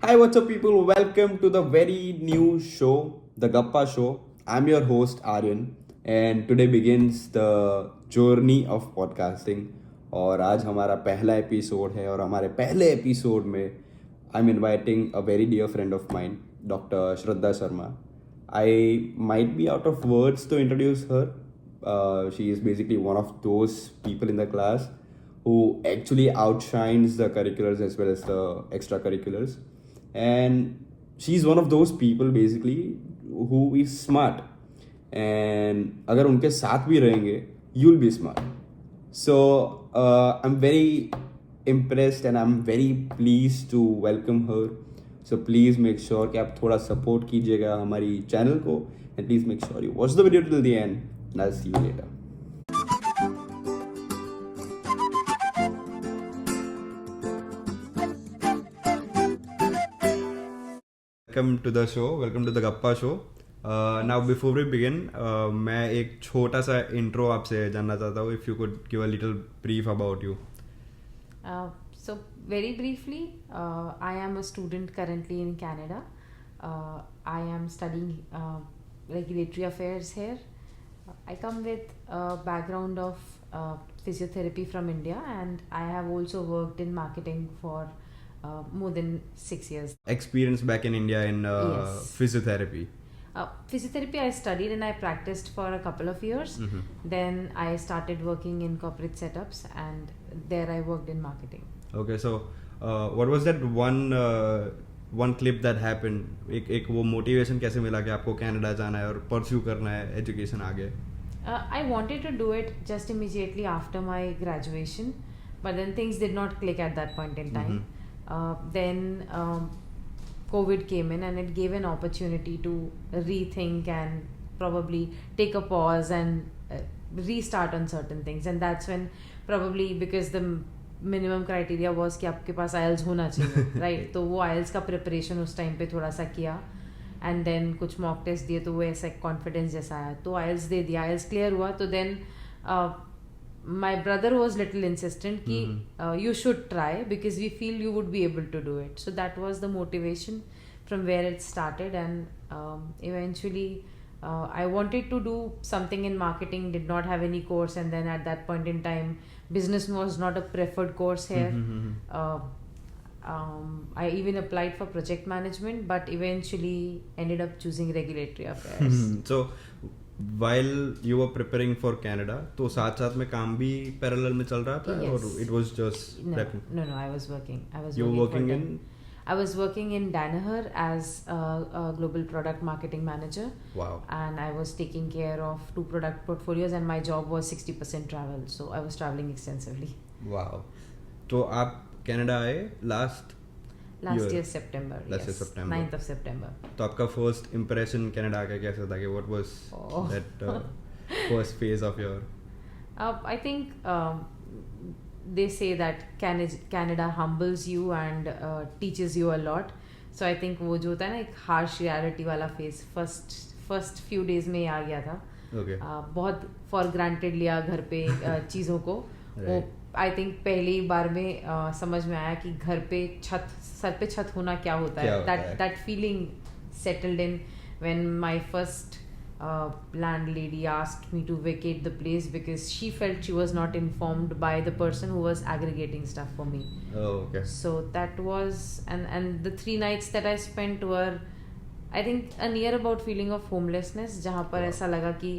Hi, what's up, people? Welcome to the very new show, the Gappa Show. I'm your host, Aryan, and today begins the journey of podcasting. और आज हमारा पहला episode है और हमारे पहले episode में I am inviting a very dear friend of mine doctor Shraddha Sharma. I might be out of words to introduce her. She is basically one of those people in the class who actually outshines the curriculars as well as the extracurriculars. And she's one of those people basically who is smart. And अगर उनके साथ भी रहेंगे, you'll be smart. So I'm very impressed and I'm very pleased to welcome her. So please make sure कि आप थोड़ा support कीजिएगा हमारी channel को, and please make sure you watch the video till the end. And I'll see you later. Welcome to the show. Welcome to the Gappa Show. Now before we begin, मैं एक छोटा सा intro आपसे जानना चाहता हूँ. If you could give a little brief about you. So very briefly, I am a student currently in Canada. I am studying regulatory affairs here. I come with a background of physiotherapy from India, and I have also worked in marketing for more than 6 years. Experience back in India in Yes. physiotherapy. Physiotherapy I studied and I practiced for a couple of years. Then I started working in corporate setups, and there I worked in marketing. Okay, so what was that one clip that happened? एक वो motivation कैसे मिला कि आपको Canada जाना है और pursue करना है education आगे? I wanted to do it just immediately after my graduation, but then things did not click at that point in time. Then COVID came in and it gave an opportunity to rethink and probably take a pause and restart on certain things. And that's when probably because the minimum criteria was कि आपके पास IELTS होना चाहिए, right? तो वो IELTS का preparation उस time पे थोड़ा सा किया, and then कुछ mock test दिए तो वो ऐसा confidence जैसा आया, तो IELTS दे दिया, IELTS clear हुआ, तो then my brother was little insistent कि you should try because we feel you would be able to do it. So that was the motivation from where it started, and eventually I wanted to do something in marketing, did not have any course, and then at that point in time business was not a preferred course here. I even applied for project management, but eventually ended up choosing regulatory affairs. So while you were preparing for Canada, तो साथ साथ में काम भी parallel में चल रहा था? Yes. Or it was just prepping? No, I was working. You were working in? I was working in Danaher as a global product marketing manager. Wow. And I was taking care of 2 product portfolios, and my job was 60% travel. So I was traveling extensively. Wow. तो आप Canada आए Last year September. Last year yes, September. 9th of September. तो आपका first impression Canada का कैसा था कि what was that first phase of your? I think they say that Canada humbles you and teaches you a lot. So I think वो जो होता है ना एक harsh reality वाला phase first few days में ही आ गया था. Okay. बहुत for granted लिया घर पे चीज़ों को. वो आई थिंक पहली बार में समझ में आया कि घर पे सर पे छत होना क्या होता है. That feeling settled in when my first landlady asked me to vacate the place because she felt she was not informed by the person who was aggregating stuff for me. Oh, okay. So that was and the 3 nights that I spent were I think a near about feeling of homelessness, जहाँ पर ऐसा लगा कि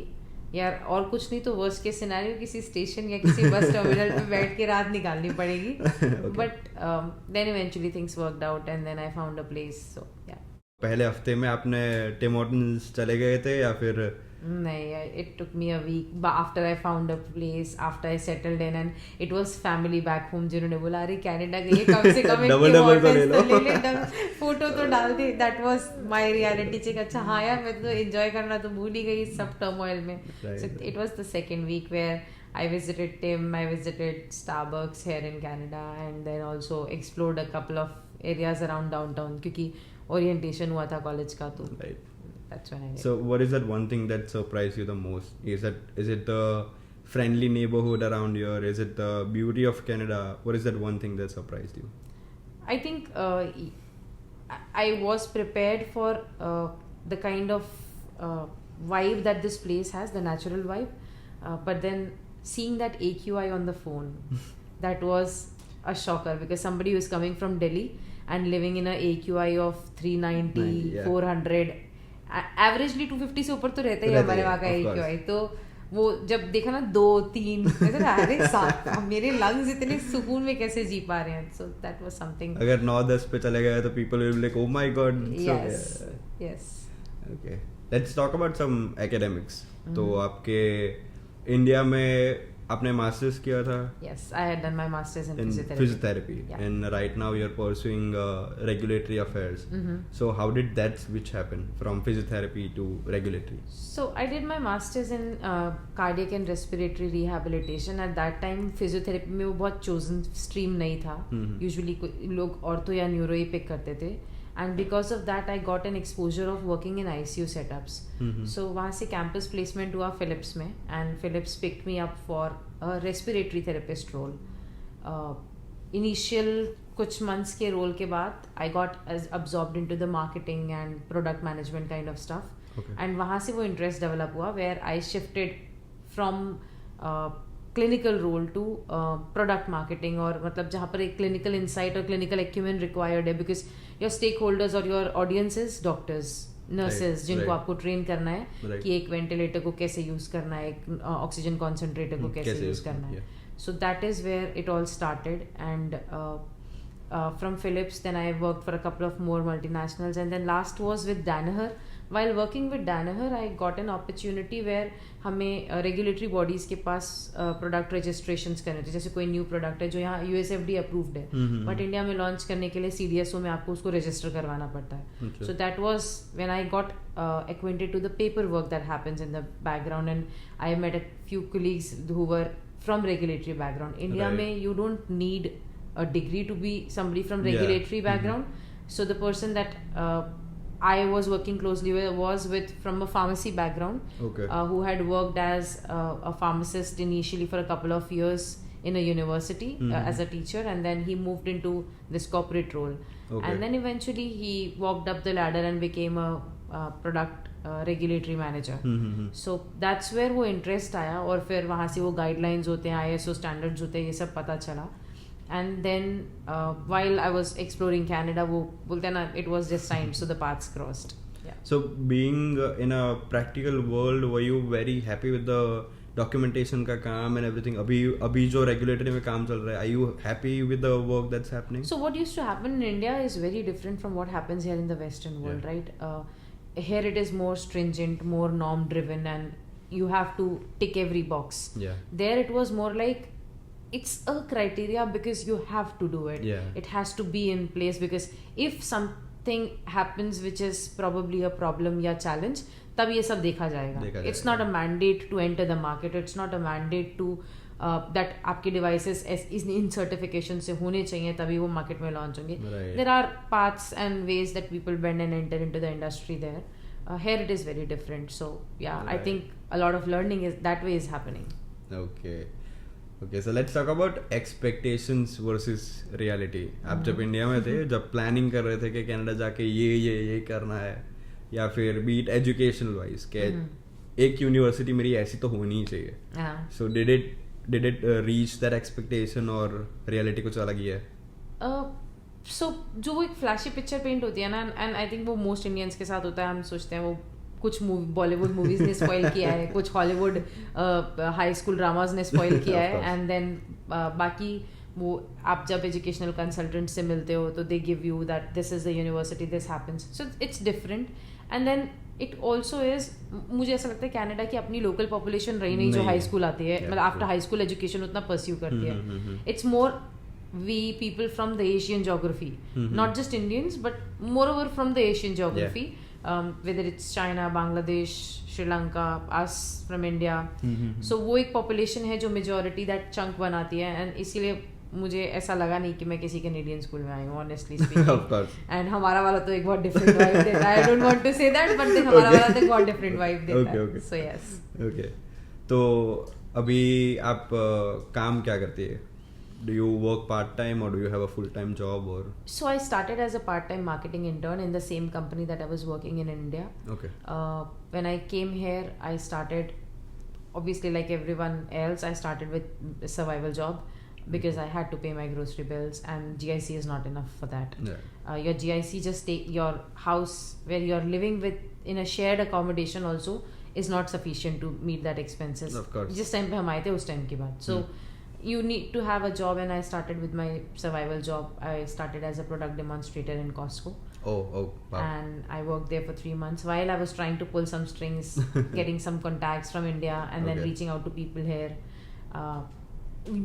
यार और कुछ नहीं तो वर्स्ट केस सिनेरियो किसी स्टेशन या किसी बस टर्मिनल पे बैठ के रात निकालनी पड़ेगी. But then eventually things worked out and then I found a place. So या पहले हफ्ते में आपने टिम हॉर्टन्स चले गए थे या फिर? नहीं, it took me a week after I found a place, after I settled in, and it was family back home जिन्होंने बोला अरे कनाडा गई कम से कम डबल तो ले ले फोटो तो डाल दे. That was my reality check. अच्छा हाँ यार मैं तो enjoy करना तो भूल ही गई सब turmoil में. So it was the second week where I visited Tim, I visited Starbucks here in Canada, and then also explored a couple of areas around downtown क्योंकि orientation हुआ था college का तो. Right. That's when I did. So what is that one thing that surprised you the most? Is it the friendly neighborhood around here? Is it the beauty of Canada? What is that one thing that surprised you? I think I was prepared for the kind of vibe that this place has, the natural vibe. But then seeing that AQI on the phone, that was a shocker, because somebody who is coming from Delhi and living in a AQI of 390, 400, averagely 250 से ऊपर तो रहता ही है हमारे वहाँ का AQI. तो वो जब देखा ना 2-3, अरे साथ मेरे लंग्स इतने सुकून में कैसे जी पा रहे हैं. So that was something. अगर 9-10 पे चले गए तो people will be like, oh my god. Yes. Okay. Let's talk about some academics. तो आपके इंडिया में आपने मास्टर्स किया था. Yes, I had done my masters in physiotherapy. Yeah. And right now you're pursuing regulatory affairs. So how did that switch happen from physiotherapy to regulatory? So I did my masters in cardiac and respiratory rehabilitation. At that time physiotherapy में वो बहुत chosen stream नहीं था. Usually लोग ortho या neuro ही pick करते थे. And because of that I got an exposure of working in ICU setups. So वहाँ से campus placement हुआ Philips में, and Philips picked me up for a respiratory therapist role. Initial कुछ months के role के बाद I got absorbed into the marketing and product management kind of stuff. And वहाँ से वो interest develop हुआ, where I shifted from clinical role to product marketing, और मतलब जहाँ पर एक clinical insight और clinical acumen required है, because your stakeholders or your audience is doctors, nurses, जिनको आपको train करना है कि एक ventilator को कैसे use करना है, एक oxygen concentrator को कैसे use करना है. So that is where it all started. And from Philips then I worked for a couple of more multinationals, and then last was with Danaher. While working with Danaher I got an opportunity where हमें regulatory bodies के पास product registrations करने थे. जैसे कोई new product है जो यहाँ USFDA approved है, but India में launch करने के लिए CDSO में आपको उसको register करवाना पड़ता है. So that was when I got acquainted to the paperwork that happens in the background, and I met a few colleagues who were from regulatory background. India में you don't need a degree to be somebody from regulatory background. So the person that I was working closely with was from a pharmacy background, who had worked as a pharmacist initially for a couple of years in a university as a teacher, and then he moved into this corporate role. And then eventually he walked up the ladder and became a product regulatory manager. So that's where वो interest आया, और फिर वहाँ से वो guidelines होते हैं, ISO standards होते हैं, ये सब पता चला. And then while I was exploring Canada, वो बोलते हैं ना, it was just signed, so the paths crossed. Yeah. So being in a practical world, were you very happy with the documentation का काम and everything? अभी जो regulatory में काम चल रहा है, are you happy with the work that's happening? So what used to happen in India is very different from what happens here in the Western world, right? Here it is more stringent, more norm driven, and you have to tick every box. There it was more like it's a criteria because you have to do it. It has to be in place, because if something happens which is probably a problem या challenge, तब ये सब देखा जाएगा. It's not a mandate to enter the market. It's not a mandate to that आपके devices इन certification से होने चाहिए तभी वो market में launch होंगे. There are paths and ways that people bend and enter into the industry there. Here it is very different. So yeah, I think a lot of learning is that way is happening. Okay, so let's talk about expectations versus reality. आप जब India में थे, जब planning कर रहे थे कि Canada जाके ये करना है, या फिर बीट एजुकेशनल वाइज के एक यूनिवर्सिटी मेरी ऐसी तो होनी ही चाहिए. So did it reach that expectation और रियलिटी कुछ अलग ही है? So जो वो एक फ्लैशी पिक्चर पेंट होती है ना, एंड आई थिंक वो मोस्ट इंडियंस के साथ होता है. हम सोचते हैं वो कुछ बॉलीवुड मूवीज ने स्पॉइल किया है, कुछ हॉलीवुड हाई स्कूल ड्रामाज ने स्पॉइल किया है, एंड देन बाकी वो आप जब एजुकेशनल कंसल्टेंट से मिलते हो तो they give you that this is the university, this happens. So it's different. And then it also is, मुझे ऐसा लगता है कनाडा की अपनी लोकल पॉपुलेशन रही नहीं जो हाई स्कूल आती है, मतलब आफ्टर हाई स्कूल एजुकेशन उतना परस्यू करती है. It's more we people from the Asian geography, not just Indians but moreover from the Asian geography. Whether it's China, Bangladesh, Sri Lanka, us from India. So वो एक population है जो majority that chunk बनाती है, and इसीलिए मुझे ऐसा लगा नहीं कि मैं किसी कैनेडियन स्कूल में आई हूँ, honestly speaking. Of course. And हमारा वाला तो एक बहुत different vibe देता है. I don't want to say that, but हमारा वाला तो एक बहुत different vibe देता है. So yes. Okay. तो अभी आप काम क्या करती है? do you work part-time or do you have a full-time job or? So I started as a part-time marketing intern in the same company that I was working in India. Okay. When I came here, I started, obviously like everyone else, I started with a survival job because I had to pay my grocery bills, and GIC is not enough for that. Yeah. Your GIC just take your house where you're living with in a shared accommodation also is not sufficient to meet that expenses. Of course. जिस time पे हम आए थे उस time के बाद. So you need to have a job, and I started with my survival job. I started as a product demonstrator in Costco. Oh, wow. And I worked there for 3 months while I was trying to pull some strings, getting some contacts from India, and then reaching out to people here.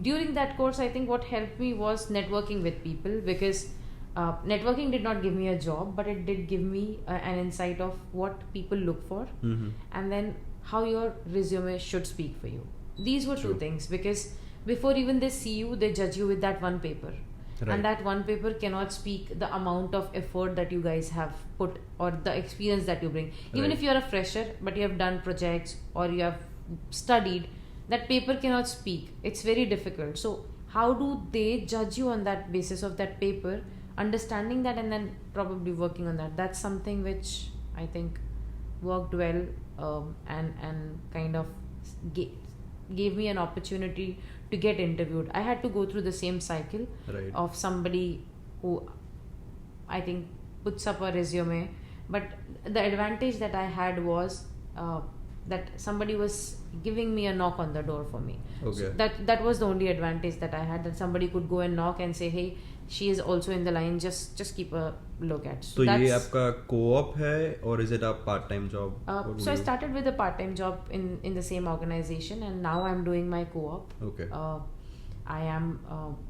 During that course, I think what helped me was networking with people, because networking did not give me a job, but it did give me an insight of what people look for, and then how your resume should speak for you. These were two things, because before even they see you, they judge you with that one paper. Right. And that one paper cannot speak the amount of effort that you guys have put or the experience that you bring. Even if you're a fresher but you have done projects or you have studied, that paper cannot speak. It's very difficult. So how do they judge you on that basis of that paper, understanding that and then probably working on that? That's something which I think worked well, and kind of gave me an opportunity to get interviewed. I had to go through the same cycle of somebody who I think puts up a resume, but the advantage that I had was that somebody was giving me a knock on the door for me. So that was the only advantage that I had, that somebody could go and knock and say, hey, she is also in the line, just keep a look at. So ये आपका co-op है or is it a part-time job? So I started with a part-time job in the same organization, and now I'm doing my co-op. Okay. I am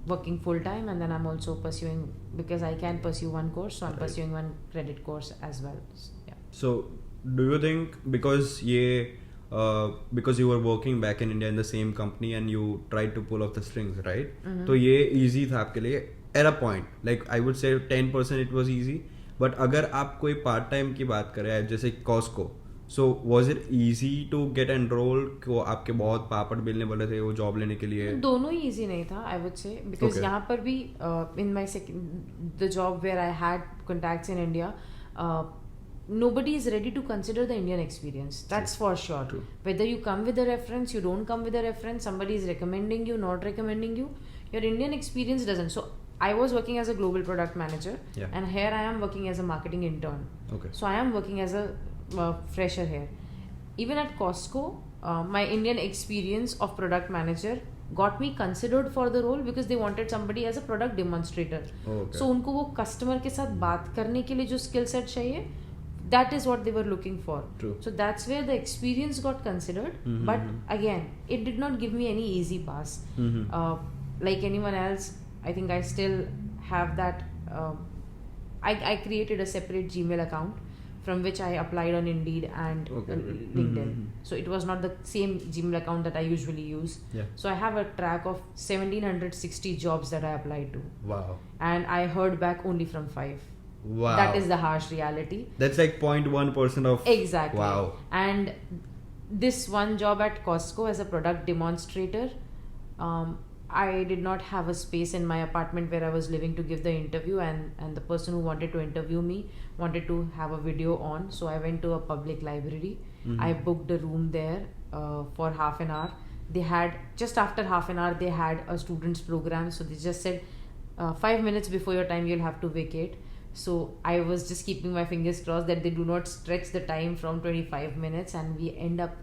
working full-time, and then I'm also pursuing, because I can pursue one course, so I'm pursuing one credit course as well. Yeah. So do you think because you were working back in India in the same company and you tried to pull off the strings, right? तो ये easy था आपके लिए at a point, like I would say 10% it was easy, but अगर आप कोई part time की बात करें जैसे Costco, so was it easy to get enrolled? को आपके बहुत पापड़ बेलने वाले थे वो जॉब लेने के लिए? दोनों ही easy नहीं था, I would say, because यहाँ पर भी in my the job where I had contacts in India, nobody is ready to consider the Indian experience. That's for sure. True. Whether you come with a reference, you don't come with a reference, somebody is recommending you, not recommending you, your Indian experience doesn't. So I was working as a global product manager, and here I am working as a marketing intern. Okay. So I am working as a fresher here. Even at Costco, my Indian experience of product manager got me considered for the role because they wanted somebody as a product demonstrator. So उनको वो customer के साथ बात करने के लिए जो skill set चाहिए, that is what they were looking for. True. So that's where the experience got considered. But again, it did not give me any easy pass. Like anyone else, I think I still have that. I created a separate Gmail account from which I applied on Indeed and LinkedIn. So it was not the same Gmail account that I usually use. So I have a track of 1760 jobs that I applied to. Wow. And I heard back only from 5. Wow. That is the harsh reality. That's like 0.1% of... Exactly. Wow. And this one job at Costco as a product demonstrator, I did not have a space in my apartment where I was living to give the interview, and the person who wanted to interview me wanted to have a video on. So I went to a public library. I booked a room there for half an hour. They had, just after half an hour, they had a students program. So they just said, 5 minutes before your time, you'll have to vacate. So I was just keeping my fingers crossed that they do not stretch the time from 25 minutes and we end up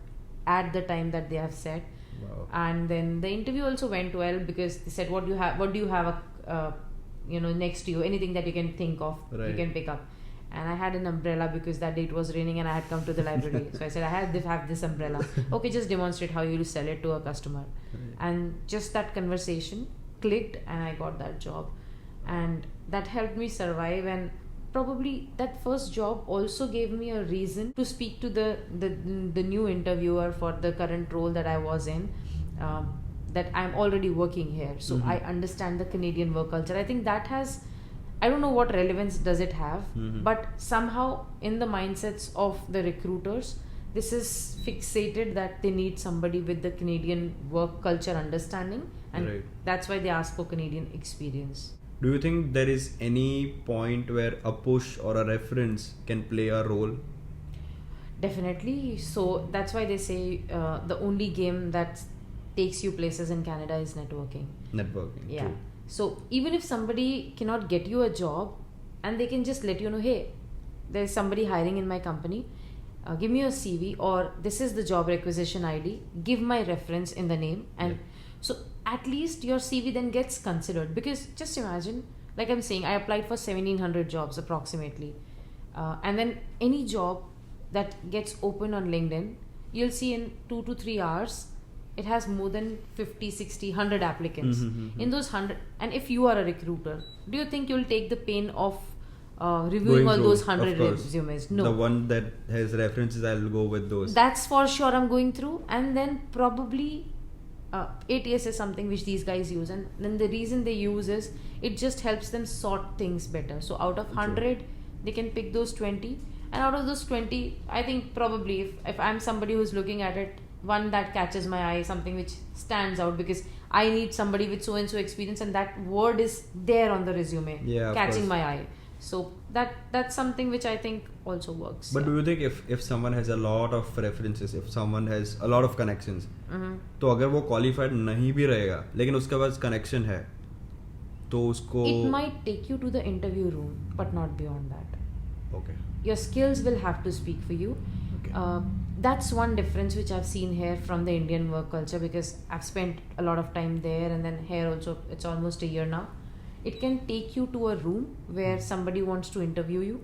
at the time that they have set. Wow. And then the interview also went well because they said, what do you have next to you, anything that you can think of, you can pick up. And I had an umbrella because that day it was raining and I had come to the library. So I said, I have this umbrella. Okay, just demonstrate how you will sell it to a customer. And just that conversation clicked and I got that job. And that helped me survive, and probably that first job also gave me a reason to speak to the new interviewer for the current role that I was in, that I'm already working here. So I understand the Canadian work culture. I think that has, I don't know what relevance does it have, but somehow in the mindsets of the recruiters, this is fixated that they need somebody with the Canadian work culture understanding, and Right. that's why they ask for Canadian experience. Do you think there is any point where a push or a reference can play a role? Definitely. So that's why they say the only game that takes you places in Canada is networking. Networking. Yeah. True. So even if somebody cannot get you a job, and they can just let you know, hey, there's somebody hiring in my company, give me your CV, or this is the job requisition ID, give my reference in the name, and Yeah. so at least your CV then gets considered. Because just imagine, like I'm saying, I applied for 1700 jobs approximately, and then any job that gets open on LinkedIn, you'll see in 2 to 3 hours it has more than 50, 60, 100 applicants. In those 100, and if you are a recruiter, do you think you'll take the pain of reviewing Going all through, those of 100 course. resumes? No. The one that has references, I'll go with those. That's for sure I'm going through. And then probably ATS is something which these guys use, and then the reason they use is it just helps them sort things better. So out of 100 they can pick those 20, and out of those 20, I think probably if I'm somebody who's looking at it, one that catches my eye, something which stands out because I need somebody with so and so experience, and that word is there on the resume, Yeah, of catching course. my eye. So that's something which I think also works. But yeah. do you think if someone has a lot of references, if someone has a lot of connections, Mhm. तो अगर वो qualified नहीं भी रहेगा लेकिन उसके पास connection है तो उसको It might take you to the interview room, but not beyond that. okay. Your skills will have to speak for you. Okay. That's one difference which I've seen here from the Indian work culture, because I've spent a lot of time there, and then here also it's almost a year now. It can take you to a room where somebody wants to interview you,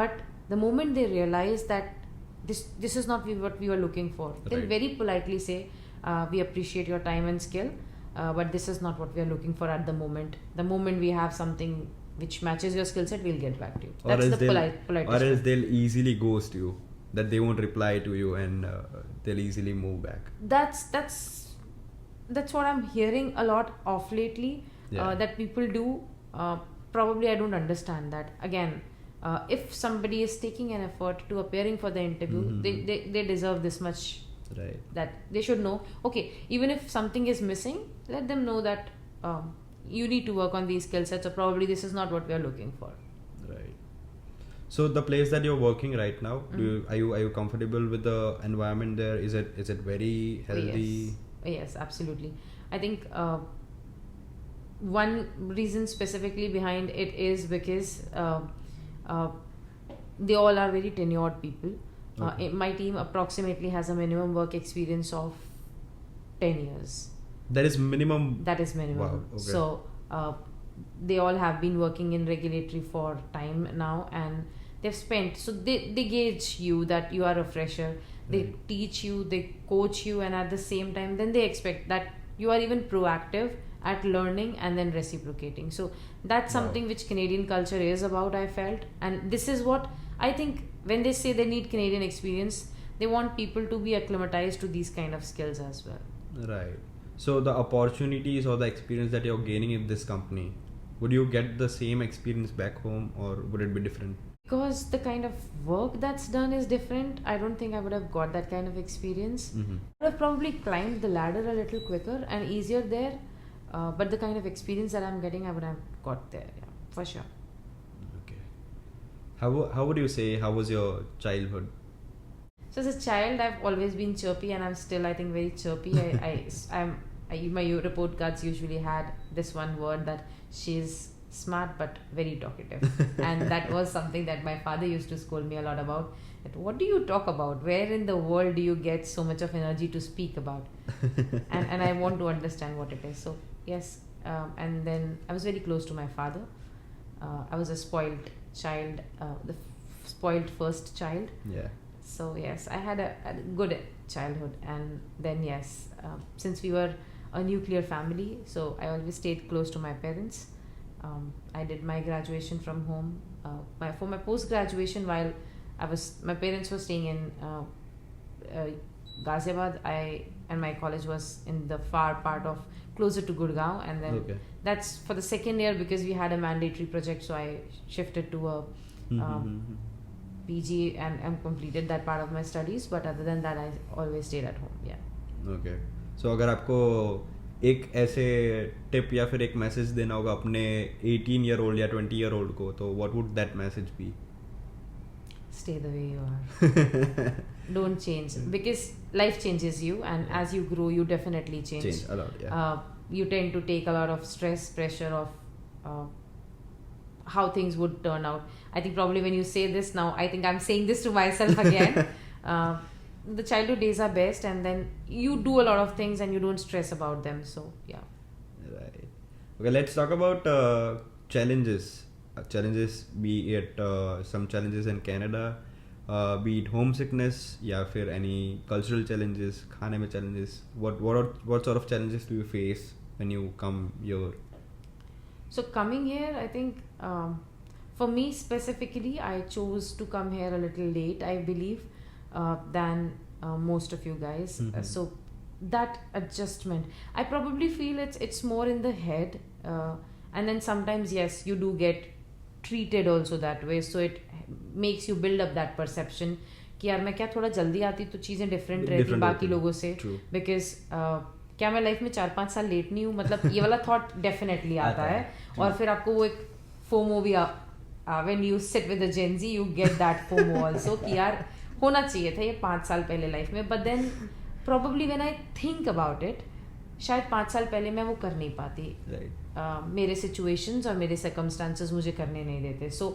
but the moment they realize that this is not what we were looking for, they'll Right. very politely say, we appreciate your time and skill, but this is not what we are looking for at the moment. The moment we have something which matches your skill set, we'll get back to you. Or That's else the they'll polite or else they'll easily ghost you, that they won't reply to you, and they'll easily move back. That's what I'm hearing a lot of lately. Yeah. That people do. Probably I don't understand that. Again, if somebody is taking an effort to appearing for the interview, they deserve this much, Right. that they should know. Okay, even if something is missing, let them know that you need to work on these skill sets, or probably this is not what we are looking for. Right. So the place that you're working right now, are you comfortable with the environment there? Is it very healthy? Yes, absolutely. I think one reason specifically behind it is because they all are very tenured people. Okay. My team approximately has a minimum work experience of 10 years. That is minimum. That is minimum. Wow, okay. So they all have been working in regulatory for time now, and they've spent, so they gauge you that you are a fresher. They Right. teach you, they coach you, and at the same time then they expect that you are even proactive at learning and then reciprocating. So that's Wow. something which Canadian culture is about, I felt. And this is what I think when they say they need Canadian experience, they want people to be acclimatized to these kind of skills as well. Right. So the opportunities or the experience that you're gaining in this company, would you get the same experience back home, or would it be different? Because the kind of work that's done is different, I don't think I would have got that kind of experience. Mm-hmm. I would have probably climbed the ladder a little quicker and easier there, but the kind of experience that I'm getting, I would have got there, yeah, for sure. Okay. How would you say, how was your childhood? So as a child, I've always been chirpy, and I'm still, I think, very chirpy. My report cards usually had this one word, that she's smart but very talkative, and that was something that my father used to scold me a lot about. That what do you talk about? Where in the world do you get so much of energy to speak about? and I want to understand what it is. So yes, and then I was very close to my father. I was a spoiled child, spoiled first child. Yeah. So yes, I had a good childhood, and then yes, since we were a nuclear family, so I always stayed close to my parents. I did my graduation from home. For my post graduation, while my parents were staying in Ghaziabad, and my college was in the far part of closer to Gurgaon, and then Okay. that's for the second year, because we had a mandatory project, so I shifted to a PG and completed that part of my studies. But other than that, I always stayed at home. Yeah. Okay so अगर आपको एक ऐसे tip या फिर एक message देना होगा अपने 18-year-old या 20-year-old को, तो what would that message be? Stay the way you are. Don't change, because life changes you, and as you grow you definitely change a lot. Yeah. You tend to take a lot of stress, pressure of how things would turn out. I think probably when you say this now, I think I'm saying this to myself again. The childhood days are best, and then you do a lot of things and you don't stress about them. So yeah. Right. Okay, let's talk about challenges. Challenges, be it some challenges in Canada, be it homesickness या फिर any cultural challenges, खाने में challenges. What sort of challenges do you face when you come here? So coming here, I think for me specifically, I chose to come here a little late, I believe, than most of you guys. So that adjustment, I probably feel it's more in the head, and then sometimes yes, you do get treated also that way, so it makes you build up that perception कि यार मैं क्या थोड़ा जल्दी आती तो चीज़ें different रहती बाकी लोगों से, बिकॉज क्या मैं लाइफ में 4-5 साल लेट नहीं हूँ, मतलब ये वाला थॉट डेफिनेटली आता है. और फिर आपको वो एक फोमो भी when you sit with the Gen Z you get that FOMO also कि यार होना चाहिए था ये 5 साल पहले लाइफ में. But then probably when I think about it, शायद 5 साल पहले मैं वो कर नहीं पाती. मेरे सिचुएशंस और मेरे सर्कमस्टांसेस मुझे करने नहीं देते. So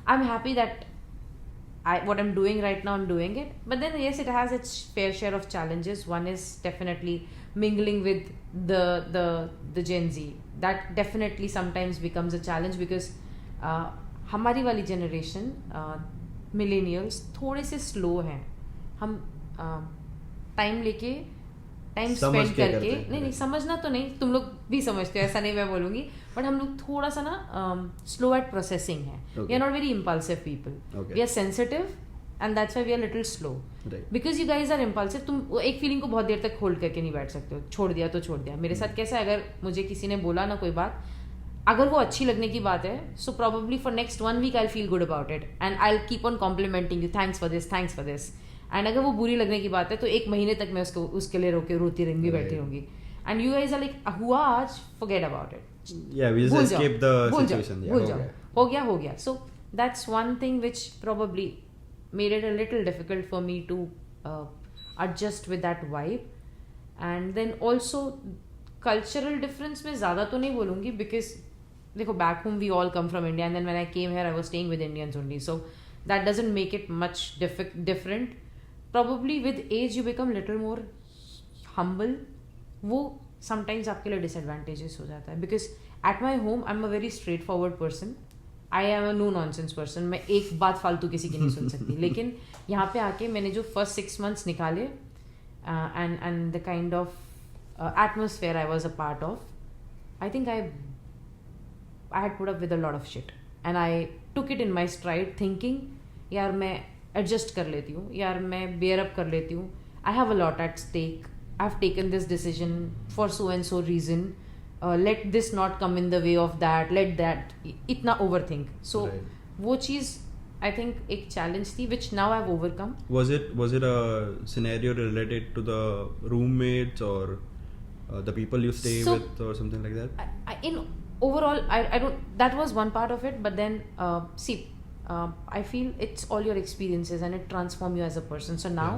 I am happy that what I'm doing right now, I'm doing it. But then yes, it has its fair share of challenges. One is definitely mingling with the Gen Z. That definitely sometimes becomes a challenge because हमारी वाली generation millennials थोड़े से slow हैं. हम time लेके time spend करके नहीं समझना तो नहीं, तुम लोग भी समझते हो, ऐसा नहीं मैं बोलूँगी, बट हम लोग थोड़ा सा ना स्लो एट प्रोसेसिंग है. We are not very impulsive people, we are sensitive and that's why we are little slow. Because you guys are impulsive. तुम एक फीलिंग को बहुत देर तक होल्ड करके नहीं बैठ सकते हो, छोड़ दिया तो छोड़ दिया. मेरे साथ कैसा है, अगर मुझे किसी ने बोला ना कोई बात, अगर वो अच्छी लगने की बात है, so probably for next 1 week I feel good about it and I will keep on complimenting you, thanks for this. And अगर वो बुरी लगने की बात है तो 1 महीने तक मैं उसके लिए रोती रहूंगी, बैठी रहूंगी. And you guys are like हुआ आज, forget about it. Yeah, we just escape the situation. भूल जाओ, हो गया. So that's one thing which probably made it a little difficult for me to adjust with that vibe. And then also cultural difference में ज़्यादा तो नहीं बोलूँगी, because देखो back home we all come from India, and then when I came here I was staying with Indians only, so that doesn't make it much different. Probably with age you become little more humble. वो sometimes आपके लिए disadvantages हो जाता है, because at my home I'm a very straightforward person. I am a no nonsense person. मैं एक बात फालतू किसी की नहीं सुन सकती. लेकिन यहाँ पे आके मैंने जो first 6 months निकाले and the kind of atmosphere I was a part of, I think I had put up with a lot of shit, and I took it in my stride, thinking यार मैं adjust कर लेती हूँ, यार मैं bear up कर लेती हूँ. I have a lot at stake, I have taken this decision for so and so reason, let this not come in the way of that, let that, इतना ओवर थिंक. सो वो चीज़ I think एक challenge थी which now I have overcome. Was it a scenario related to the roommates or the people you stay with or something like that? In overall, I don't, that was one part of it, but then see, I feel it's all your experiences and it transforms you as a person. So now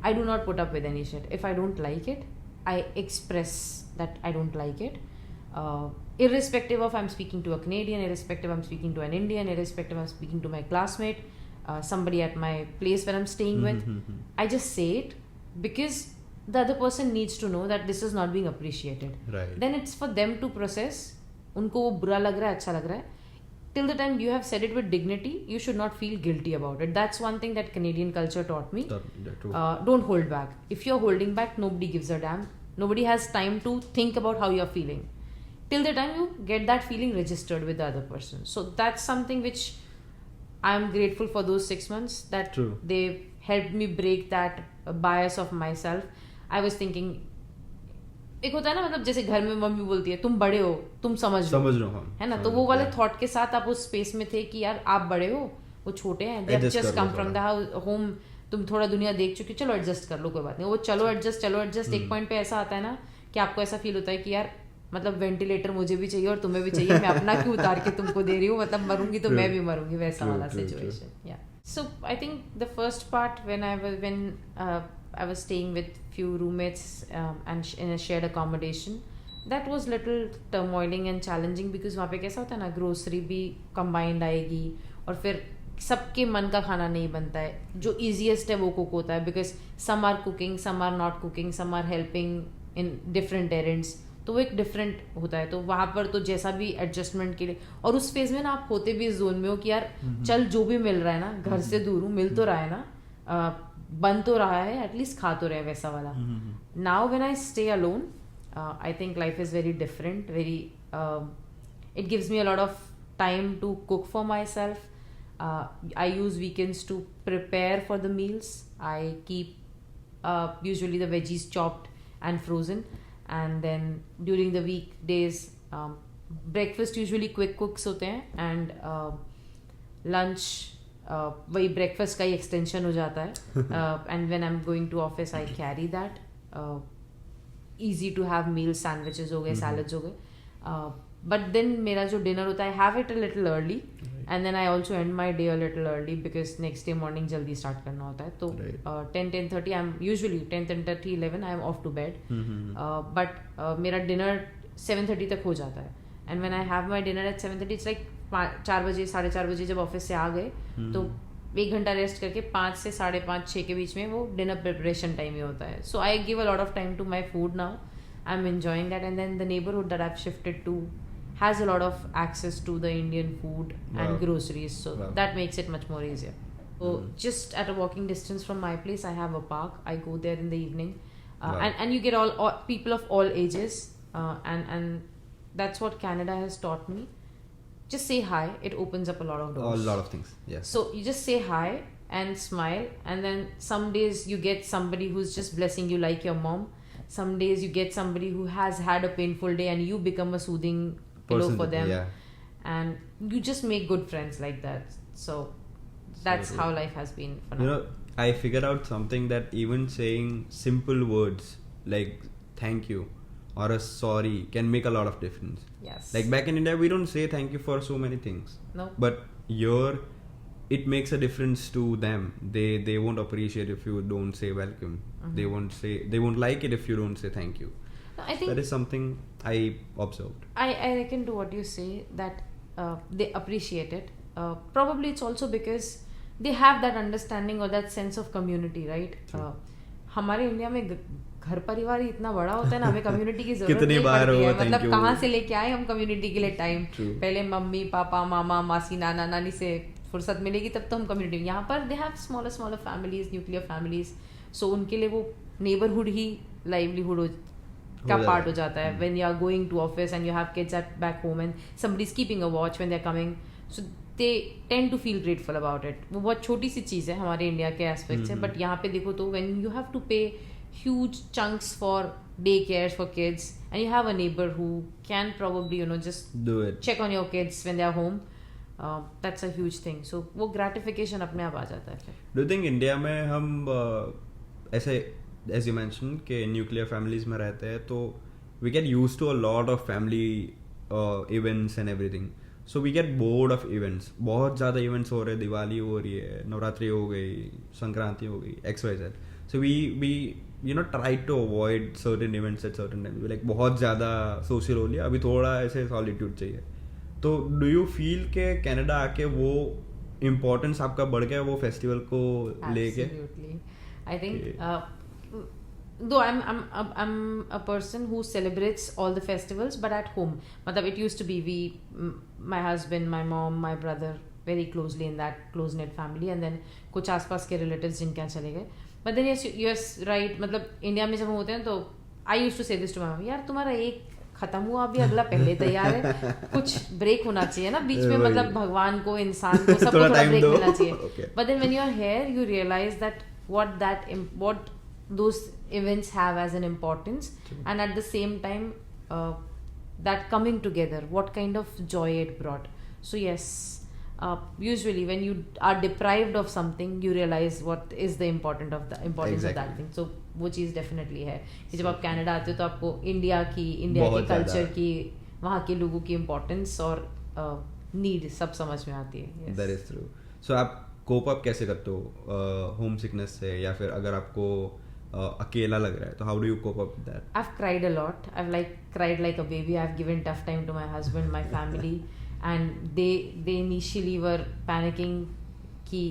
I do not put up with any shit. If I don't like it, I express that I don't like it, irrespective of I'm speaking to a Canadian, irrespective I'm speaking to an Indian, irrespective I'm speaking to my classmate, somebody at my place where I'm staying with. I just say it because the other person needs to know that this is not being appreciated. Right. Then it's for them to process. उनको वो बुरा लग रहा है, अच्छा लग रहा है. Till the time you have said it with dignity, you should not feel guilty about it. That's one thing that Canadian culture taught me. Don't hold back. If you're holding back, nobody gives a damn. Nobody has time to think about how you're feeling. Till the time you get that feeling registered with the other person. So that's something which I'm grateful for those 6 months, that they helped me break that bias of myself. I was thinking, एक होता है ना, मतलब जैसे घर में mummy बोलती है तुम बड़े हो, तुम समझ लो हम, है ना. तो वो वाले थॉट के साथ आप उस स्पेस में थे कि यार आप बड़े हो, वो छोटे हैं, they have Adjust just कर लो come from the home, तुम थोड़ा दुनिया देख चुके, चलो एडजस्ट कर लो, कोई बात नहीं. वो चलो एडजस्ट एक पॉइंट पे ऐसा आता है ना कि आपको ऐसा फील होता है कि यार मतलब वेंटिलेटर मुझे भी चाहिए और तुम्हें भी चाहिए, मैं अपना क्यों उतार के तुमको दे रही हूँ, मतलब मरूंगी तो मैं भी मरूंगी, वैसा वाला सिचुएशन. या so I think the first part when I was staying with few roommates and in a shared accommodation, that was little turmoiling and challenging because वहाँ पे कैसा होता है ना, ग्रोसरी भी combined आएगी और फिर सबके मन का खाना नहीं बनता है, जो easiest है वो कुक होता है because some are cooking, some are not cooking, some are helping in different errands, तो वो एक डिफरेंट होता है. तो वहाँ पर तो जैसा भी एडजस्टमेंट के लिए, और उस फेज में ना आप होते भी इस जोन में हो कि यार चल जो भी मिल रहा है ना, घर से दूर हूँ, मिल तो रहा है ना, बन तो रहा है, एटलीस्ट खा तो रहे, वैसा वाला. Now when I stay alone, I think life is very different, very it gives me a lot of time to cook for myself. I use weekends to prepare for the meals. I keep usually the veggies chopped and frozen, and then during the weekdays breakfast usually quick cooks होते हैं, and lunch वही breakfast का ही extension हो जाता है. And when I'm going to office I carry that. Easy to have meals, sandwiches हो गए, salads हो गए. But then मेरा जो dinner होता है, I have it a little early, and then I also end my day a little early because next day morning जल्दी start करना होता है. तो 10:30 I'm usually 10:30 11 I'm off to bed. But मेरा dinner 7:30 तक हो जाता है. And when I have my dinner at 7:30, it's like 4 बजे 4:30 बजे जब ऑफिस से आ गए तो 1 घंटा रेस्ट करके 5 से 5:30 6 के बीच में वो डिनर प्रिपरेशन टाइम ही होता है. So I give a lot of time to my food now. I am enjoying that. And then the neighbourhood that I have shifted to has a lot of access to the Indian food and groceries, so that makes it much more easier. So just at a walking distance from my place I have a park. I go there in the evening, and you get all people of all ages, and that's what Canada has taught me. Just say hi, it opens up a lot of doors. A lot of things, yes. So you just say hi and smile, and then some days you get somebody who's just blessing you like your mom. Some days you get somebody who has had a painful day and you become a soothing pillow for them. And you just make good friends like that. So that's how life has been for now. I figured out something, that even saying simple words like thank you or a sorry can make a lot of difference. Yes. Like back in India we don't say thank you for so many things. No. But here it makes a difference to them. They won't appreciate if you don't say welcome. They won't like it if you don't say thank you. I think that is something I observed. I reckon to what you say, that they appreciate it. Probably it's also because they have that understanding or that sense of community, right? हमारे India में घर परिवार ही इतना बड़ा होता है ना, हमें कम्युनिटी की जरूरत नहीं पड़ती है. मतलब कहाँ से लेके आए हम कम्युनिटी के लिए टाइम? पहले मम्मी पापा मामा मासी नाना नानी से फुर्सत मिलेगी तब तो हम कम्युनिटी. यहाँ पर they have smaller families, nuclear families. So उनके लिए वो नेबरहुड ही लाइवलीहुड का पार्ट हो जाता है. when you are going to office and you have kids at back home and somebody is keeping a watch when they are coming, so they tend to feel grateful about it. वो बहुत छोटी सी चीज़ है हमारे India के aspect से, but यहाँ पे देखो तो when you have to pay huge chunks for day cares for kids and you have a neighbor who can probably just do it, check on your kids when they are home, that's a huge thing. So वो gratification अपने आप आ जाता है. Do you think India में हम ऐसे as you mentioned कि nuclear families में रहते हैं तो we get used to a lot of family events and everything, so we get bored of events. बहुत ज़्यादा events हो रहे हैं, दिवाली हो रही है, नवरात्रि हो गई, संक्रांति हो गई, XYZ. So we try to avoid certain events at certain times. Like बहुत ज़्यादा social हो लिया, अभी थोड़ा ऐसे solitude चाहिए. तो do you feel कि कनाडा आके वो importance आपका बढ़ गया वो festival को लेके? Absolutely. I think though I'm a person who celebrates all the festivals, but at home. Matlab it used to be my husband, my mom, my brother, very closely in that close knit family, and then कुछ आसपास के relatives जिनके यहाँ चले गए. But then yes right, मतलब India में जब हम होते हैं तो I used to say this to my mom, यार तुम्हारा एक खत्म हुआ अभी अगला पहले तैयार है. कुछ ब्रेक होना चाहिए ना बीच में, मतलब भगवान को इंसान को सबको थोड़ा ब्रेक मिलना चाहिए. But then when you are here you realize that what those events have as an importance. True. And at the same time that coming together, what kind of joy it brought. So yes, usually when you are deprived of something, you realize what is the importance of that thing. So वो चीज़ definitely है कि जब आप Canada आते हो तो आपको India के कल्चर की, वहाँ के लोगों की इम्पोर्टेंस और नीड सब समझ में आती है. That is true. So आप कोप अप कैसे करते हो होम सिकनेस से, या फिर अगर आपको अकेला लग रहा है तो how do you cope up with that? I've cried a lot. I've cried like a baby. I've given tough time to my husband, my family, and they initially were panicking कि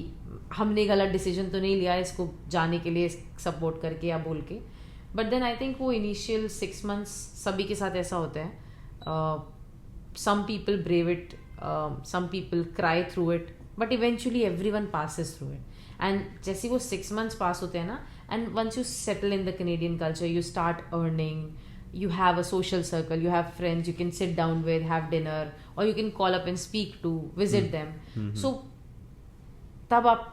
हमने गलत डिसीजन तो नहीं लिया इसको जाने के लिए सपोर्ट करके या बोल के. बट देन आई थिंक वो इनिशियल 6 months सभी के साथ ऐसा होता है. Some people brave it, some people cry through it, but eventually everyone passes through it. And जैसे वो 6 months pass होते हैं ना, and once you settle in the Canadian culture, you start earning, you have a social circle, you have friends you can sit down with, have dinner, or you can call up and speak to, visit them. So तब आप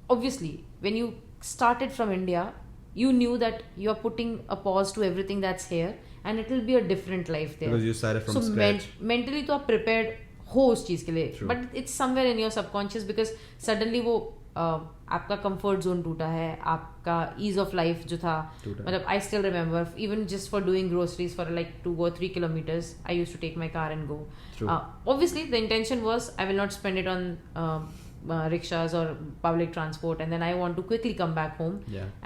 obviously when you started from India, you knew that you are putting a pause to everything that's here, and it will be a different life there. Because you started from scratch. Mentally तो आप prepared हो उस चीज़ के लिए, but it's somewhere in your subconscious because suddenly वो आपका comfort zone टूटा है, आपका ईज ऑफ लाइफ जो था, मतलब I still remember even just for doing groceries for like 2 or 3 kilometers I used to take my car and go. Obviously the intention was I will not spend it on rickshaws or public transport, and then I want to quickly come back home,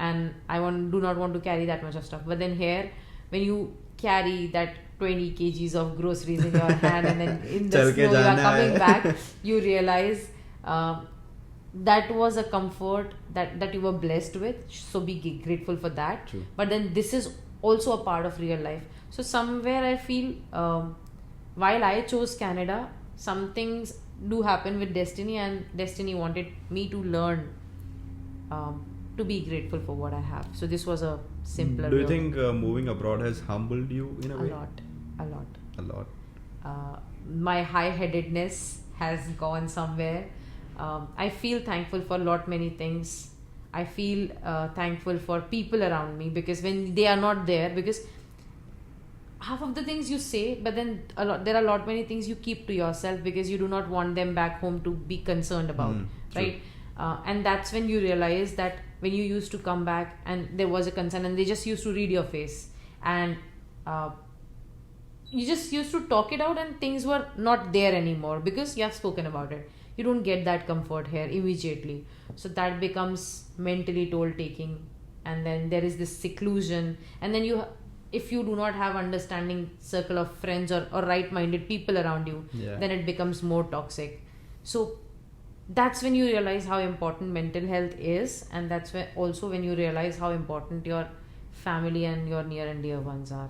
and I do not want to carry that much of stuff. But then here when you carry that 20 kgs of groceries in your hand and then in the snow you are coming back, you realize that was a comfort that you were blessed with, so be grateful for that. True. But then this is also a part of real life. So somewhere I feel while I chose Canada, some things do happen with destiny, and destiny wanted me to learn to be grateful for what I have. So this was a simpler. Do you think moving abroad has humbled you in a way? A lot. My high-headedness has gone somewhere. I feel thankful for many things. I feel thankful for people around me, because when they are not there, because half of the things you say, but then there are many things you keep to yourself because you do not want them back home to be concerned about, right? And that's when you realize that when you used to come back and there was a concern and they just used to read your face, and you just used to talk it out, and things were not there anymore because you have spoken about it. You don't get that comfort here immediately, so that becomes mentally toll taking. And then there is this seclusion, and then if you do not have understanding circle of friends or right-minded people around you, then it becomes more toxic. So that's when you realize how important mental health is, and that's when you realize how important your family and your near and dear ones are.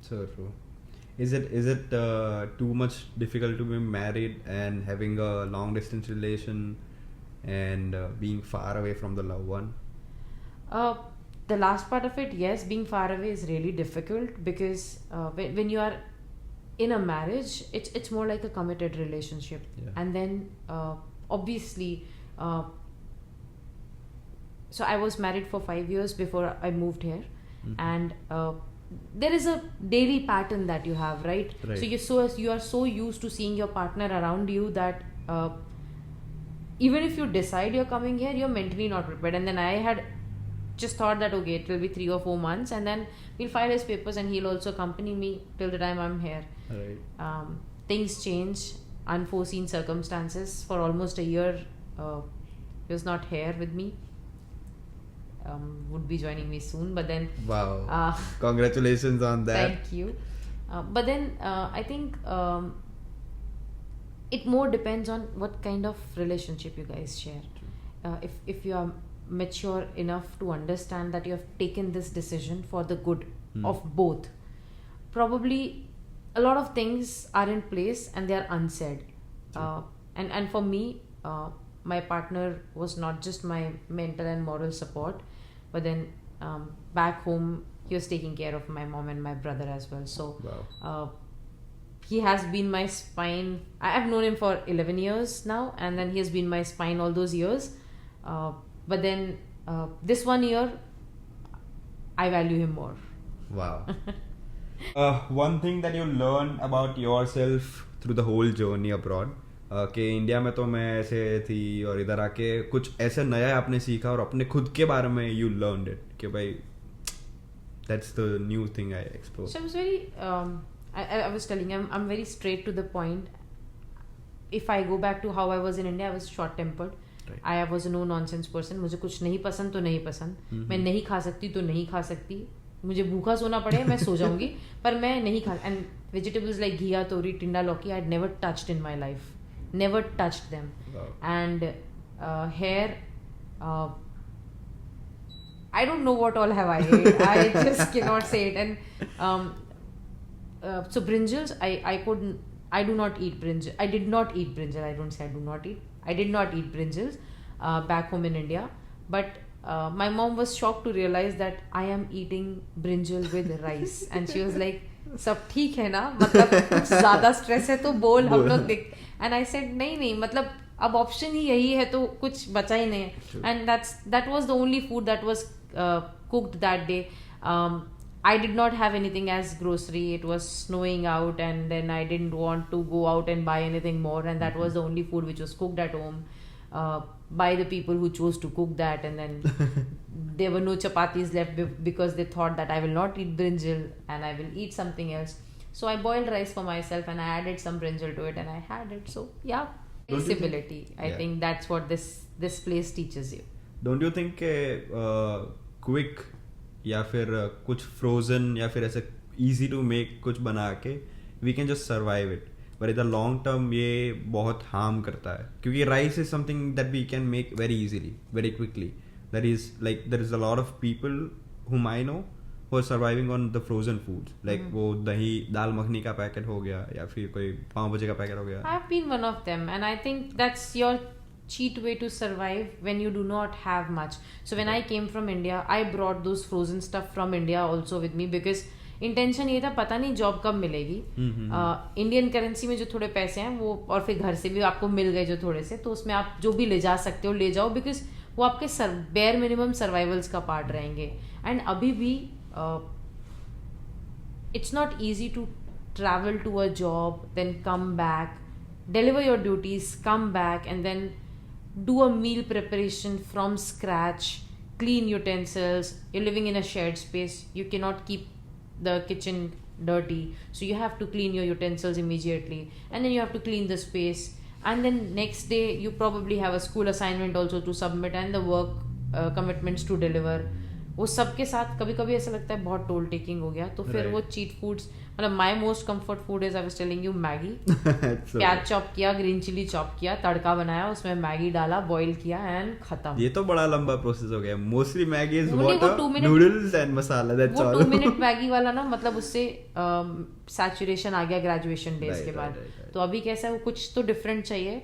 So true. Is it too much difficult to be married and having a long distance relation and being far away from the loved one? The last part of it, yes, being far away is really difficult because when you are in a marriage, it's more like a committed relationship. And then obviously so I was married for 5 years before I moved here. And there is a daily pattern that you have, right? So you are so used to seeing your partner around you that even if you decide you're coming here, you're mentally not prepared. And then I had just thought that okay, it will be 3 or 4 months, and then we'll file his papers and he'll also accompany me till the time I'm here. Things change, unforeseen circumstances. For almost a year he was not here with me. Would be joining me soon, but then wow, congratulations on that. Thank you. But then I think it more depends on what kind of relationship you guys share. If you are mature enough to understand that you have taken this decision for the good of both, probably a lot of things are in place and they are unsaid. And for me, my partner was not just my mental and moral support, but then back home he was taking care of my mom and my brother as well. So he has been my spine. I have known him for 11 years now, and then he has been my spine all those years. But then this 1 year I value him more. Wow. One thing that you learn about yourself through the whole journey abroad कि India में तो मैं ऐसे थी और इधर आके कुछ ऐसे नया आपने सीखा और अपने खुद के बारे में यू लर्नड इट कि भाई that's the new thing I explored. So I was very, I was telling you, I'm very straight to the point. If I go back to how I was in India, I was short tempered. Right. I was a no nonsense person. मुझे कुछ नहीं पसंद तो नहीं पसंद, मैं नहीं खा सकती तो नहीं खा सकती, मुझे भूखा सोना पड़े मैं सो जाऊंगी, पर मैं नहीं खा. And vegetables like घिया, तोरी, टिंडा, लौकी I'd never touched in my life, never touched them. Wow. And hair, I don't know what all have I ate. I just cannot say it. And so brinjals, I do not eat brinjal. I did not eat brinjal. I don't say I do not eat. I did not eat brinjals back home in India. But my mom was shocked to realize that I am eating brinjal with rice. And she was like, सब ठीक है ना, मतलब कुछ ज़्यादा stress है तो बोल, हम लोग देख. And I said नहीं मतलब अब ऑप्शन ही यही है तो कुछ बचा ही नहीं है. And that was the only food that was cooked that day. I did not have anything as grocery. It was snowing out, and then I didn't want to go out and buy anything more, and that was the only food which was cooked at home by the people who chose to cook that. And then there were no chapatis left because they thought that I will not eat brinjal and I will eat something else. So I boiled rice for myself and I added some brinjal to it and I had it. So yeah, flexibility. I think that's what this place teaches you. Don't you think quick या फिर कुछ frozen या फिर ऐसे easy to make कुछ बना के we can just survive it, but in the long term ये बहुत हार्म करता है क्योंकि rice is something that we can make very easily very quickly. There is a lot of people whom I know who are surviving on the frozen foods, like वो दही दाल मखनी का packet हो गया या फिर कोई पाव भाजी का पैकेट हो गया. I've been one of them, and I think that's your cheat way to survive when you do not have much. So when I came from India, I brought those frozen stuff from India also with me because intention ये था पता नहीं job कब मिलेगी. Indian currency में जो थोड़े पैसे हैं वो, और फिर घर से भी आपको मिल गए जो थोड़े से, तो उसमें आप जो भी ले जा सकते हो ले जाओ बिकॉज वो आपके बेयर मिनिमम सर्वाइवल्स का पार्ट रहेंगे. एंड अभी भी it's not easy to travel to a job, then come back, deliver your duties, come back, and then do a meal preparation from scratch, clean utensils. You're living in a shared space. You cannot keep the kitchen dirty, so you have to clean your utensils immediately, and then you have to clean the space, and then next day you probably have a school assignment also to submit and the work commitments to deliver. वो सबके साथ कभी कभी ऐसा लगता है बहुत toll taking हो गया, तो फिर वो चीट फूड्स, मतलब my most comfort food is I was telling you Maggi. प्याज चॉप किया, ग्रीन चिली चॉप किया, तड़का बनाया, उसमें मैगी डाला, बॉईल किया एंड खत्म. ये तो बड़ा लंबा प्रोसेस हो गया. Mostly Maggi is water, noodles and masala, that's all. वो 2 मिनट मैगी वाला ना, मतलब उससे सैचुरेशन आ गया ग्रेजुएशन डेज के बाद. तो अभी कैसा है, वो कुछ तो डिफरेंट चाहिए.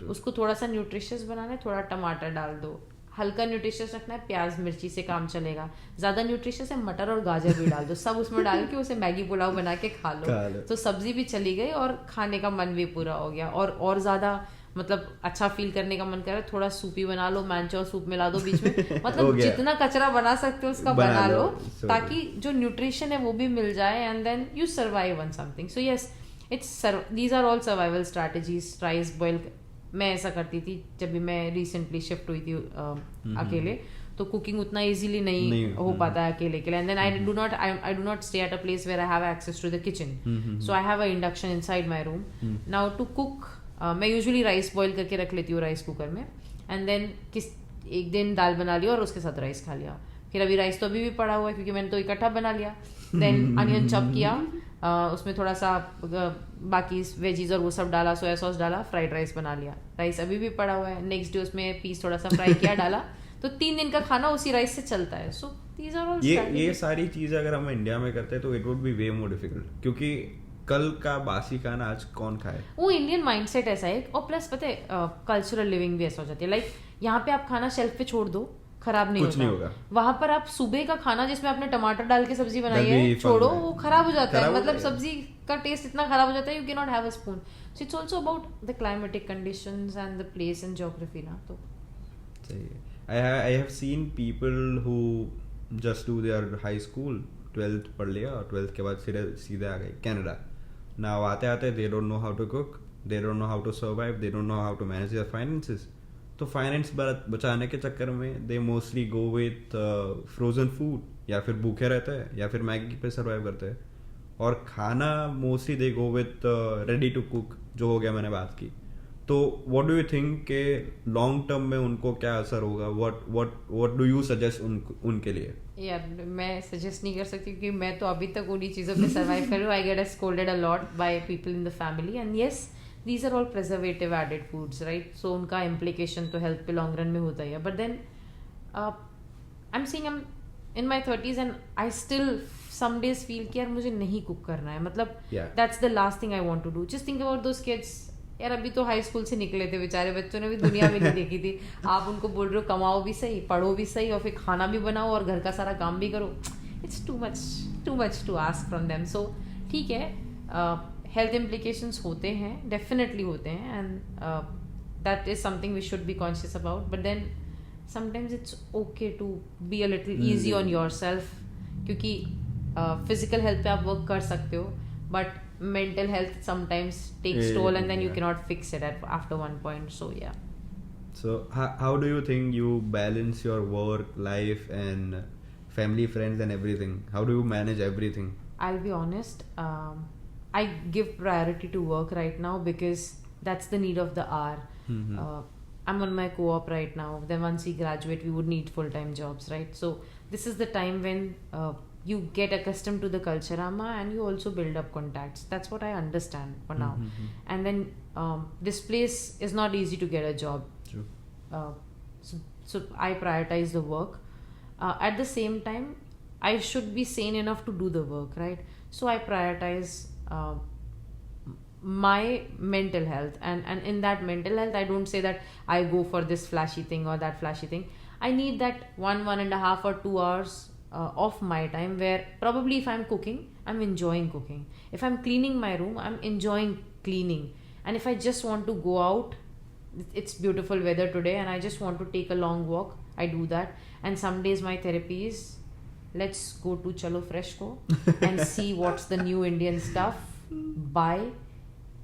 उसको थोड़ा सा न्यूट्रिशियस बनाना है, थोड़ा टमाटर डाल दो, हल्का न्यूट्रिशियस रखना है, प्याज मिर्ची से काम चलेगा. ज्यादा न्यूट्रिशियस है, मटर और गाजर भी डाल दो, सब उसमें डाल के उसे मैगी पुलाव बना के खा लो. तो सब्जी भी चली गई और खाने का मन भी पूरा हो गया. और ज्यादा मतलब अच्छा फील करने का मन कर रहा है, थोड़ा सूपी बना लो, मैंचो सूप मिला दो बीच में, मतलब जितना कचरा बना सकते हो उसका बना लो, ताकि जो न्यूट्रिशन है वो भी मिल जाए, and then you survive on something. So yes, it's these are all survival strategies. Rice boil मैं ऐसा करती थी जब भी मैं रिसेंटली शिफ्ट हुई थी अकेले, तो कुकिंग उतना इजीली नहीं हो पाता है अकेले के लिए. And then I do not stay at a place where I have access to the kitchen, so I have a induction inside my room. Now to cook मैं यूजुअली राइस बॉईल करके रख लेती हूँ राइस कुकर में, and then एक दिन दाल बना लिया और उसके साथ राइस खा लिया. फिर अभी राइस तो अभी भी पड़ा हुआ है क्योंकि मैंने तो इकट्ठा बना लिया. देन अनियन चॉप किया, उसमें थोड़ा सा बाकी वेजीज और वो सब डाला, सोया सॉस डाला, फ्राइड राइस बना लिया. राइस अभी भी पड़ा हुआ है, नेक्स्ट डे उसमें पीस थोड़ा सा फ्राई किया डाला, तो 3 दिन का खाना उसी राइस से चलता है. सो दीज आर ऑल ये सारी चीजें अगर हम इंडिया में करते हैं तो it would be way more difficult, क्योंकि कल का बासी खाना आज कौन खाए. वो इंडियन माइंडसेट ऐसा है, और प्लस पता है कल्चरल लिविंग भी ऐसा हो जाती है. लाइक यहाँ पे आप खाना शेल्फ पे छोड़ दो, खराब नहीं होगा. वहां पर आप सुबह का खाना जिसमें आपने टमाटर डाल के सब्जी बनाई है छोड़ो, वो खराब हो जाता है. मतलब सब्जी का टेस्ट इतना खराब हो जाता है, you can not have a spoon. So it's also about the climatic conditions and the place and geography ना. तो सही है. I have seen people who just do their high school, 12th पढ़ लिया और 12th के बाद सीधे आ गए कनाडा. Now आते आते they don't know how to cook, they don't know how to survive, they don't know how to manage their finances. तो फाइनेंस बचाने के चक्कर में they mostly go with frozen food, या फिर भूखे रहते हैं, या फिर मैगी पे सर्वाइव करते हैं. और खाना mostly they go with ready to cook, जो हो गया मैंने बात की. तो व्हाट डू यू थिंक के लॉन्ग टर्म में उनको क्या असर होगा? व्हाट डू यू सजेस्ट उनके लिए? यार मैं सजेस्ट नहीं कर सकती क्योंकि मैं तो अभी तक उन्हीं चीज़ों पे सर्वाइव कर रही हूँ. I get scolded a lot by people in the family, and yes these are all preservative added foods, right? So उनका implication तो health पे long run में होता ही है. But then I'm saying I'm in my 30s and I still some days feel कि यार मुझे नहीं cook करना है. मतलब that's the last thing I want to do. Just think about those kids. यार अभी तो हाई स्कूल से निकले थे बेचारे बच्चों ने, भी दुनिया भी नहीं देखी थी. आप उनको बोल रहे हो कमाओ भी सही, पढ़ो भी सही, और फिर खाना भी बनाओ और घर का सारा काम भी करो. It's too much to ask from them. So ठीक है, हेल्थ इम्प्लीकेशंस होते हैं, डेफिनेटली होते हैं, and that is something we should be conscious about. But then sometimes it's okay to be a little easy on yourself, क्योंकि physical health पे आप work कर सकते हो, but mental health sometimes takes toll, and then you cannot fix it after one point. So yeah. So how do you think you balance your work life and family, friends and everything? How do you manage everything? I'll be honest, I give priority to work right now because that's the need of the hour. I'm on my co-op right now. Then once we graduate, we would need full-time jobs, right? So this is the time when you get accustomed to the culture, Amma, and you also build up contacts. That's what I understand for now. And then this place is not easy to get a job. True. So I prioritize the work. At the same time, I should be sane enough to do the work, right? So I prioritize my mental health, and in that mental health, I don't say that I go for this flashy thing or that flashy thing. I need that 1.5 or 2 hours of my time where probably if I'm cooking, I'm enjoying cooking. If I'm cleaning my room, I'm enjoying cleaning. And if I just want to go out, it's beautiful weather today and I just want to take a long walk, I do that. And some days my therapy is, let's go to Chalo Fresh Ko and see what's the new Indian stuff, buy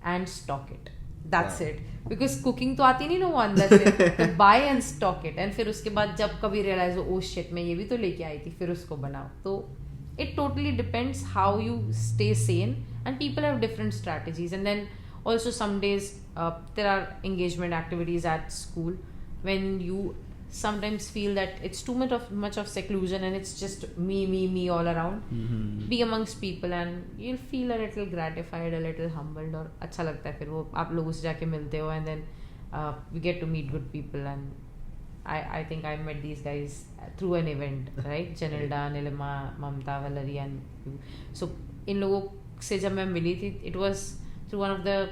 and stock it. That's it. Because cooking तो आती नहीं ना वो अंदर से, तो buy and stock it. And फिर उसके बाद जब कभी realize हो, oh shit, मैं ये भी तो लेके आई थी, फिर उसको बनाओ. तो it totally depends how you stay sane, and people have different strategies. And then also some days there are engagement activities at school when you sometimes feel that it's too much of seclusion and it's just me all around. Be amongst people and you'll feel a little gratified, a little humbled, और अच्छा लगता है फिर वो आप लोगों से जाके मिलते हो, and then you get to meet good people. And I think I met these guys through an event, right? Janilda, Nilima, Mamta, Valerie and you. So इन लोगों से जब मैं मिली थी, it was through one of the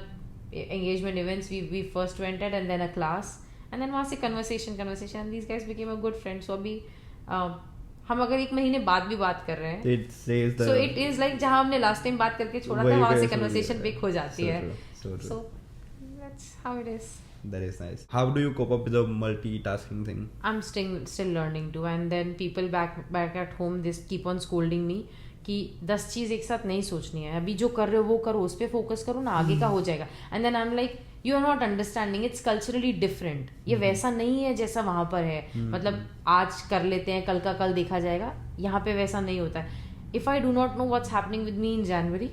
engagement events we first went at, and then a class. And then वहाँ से conversation and these guys became a good friend. So अभी हम अगर एक महीने बाद भी बात कर रहे हैं, so it is like जहाँ हमने last time बात करके छोड़ा था, वहाँ से conversation pick हो जाती है. So that's how it is. That is nice. How do you cope up with the multitasking thing? I'm still learning to. And then people back at home, they keep on scolding me कि 10 चीज़ एक साथ नहीं सोचनी है, अभी जो कर रहे हो वो करो, उस पर फोकस करो ना, आगे का हो जाएगा. And then I am like, you are not understanding, it's culturally different. ये वैसा नहीं है जैसा वहाँ पर है. मतलब आज कर लेते हैं, कल का कल देखा जाएगा. यहाँ पे वैसा नहीं होता है. If I do not know what's happening with me in January,